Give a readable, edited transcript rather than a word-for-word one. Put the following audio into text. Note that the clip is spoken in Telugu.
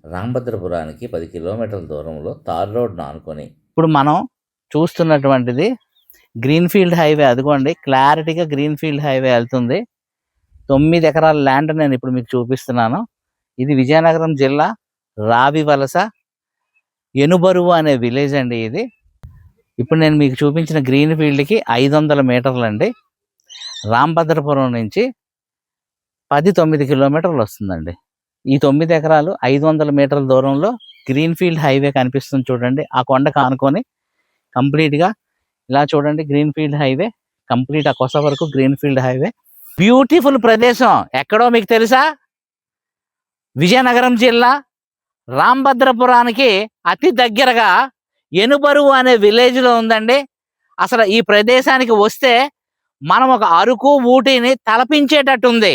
రాంభద్రపురానికి 10 కిలోమీటర్ల దూరంలో తార్ రోడ్ను ఆనుకొని ఇప్పుడు మనం చూస్తున్నటువంటిది గ్రీన్ఫీల్డ్ హైవే. అదిగోండి క్లారిటీగా గ్రీన్ఫీల్డ్ హైవే వెళ్తుంది. 9 ఎకరాల ల్యాండ్ నేను ఇప్పుడు మీకు చూపిస్తున్నాను. ఇది విజయనగరం జిల్లా రావివలస ఎనుబరువు అనే విలేజ్ అండి ఇది. ఇప్పుడు నేను మీకు చూపించిన గ్రీన్ ఫీల్డ్కి 500 మీటర్లు అండి. రాంభద్రపురం నుంచి 9 కిలోమీటర్లు వస్తుందండి. ఈ 9 ఎకరాలు 500 మీటర్ల దూరంలో గ్రీన్ఫీల్డ్ హైవే కనిపిస్తుంది చూడండి. ఆ కొండకు ఆనుకొని కంప్లీట్గా ఇలా చూడండి గ్రీన్ఫీల్డ్ హైవే కంప్లీట్ ఆ కొస వరకు గ్రీన్ఫీల్డ్ హైవే. బ్యూటిఫుల్ ప్రదేశం. ఎక్కడో మీకు తెలుసా? విజయనగరం జిల్లా రాంభద్రపురానికి అతి దగ్గరగా ఎనుబరువు అనే విలేజ్లో ఉందండి. అసలు ఈ ప్రదేశానికి వస్తే మనం ఒక అరకు ఊటీని తలపించేటట్టుంది.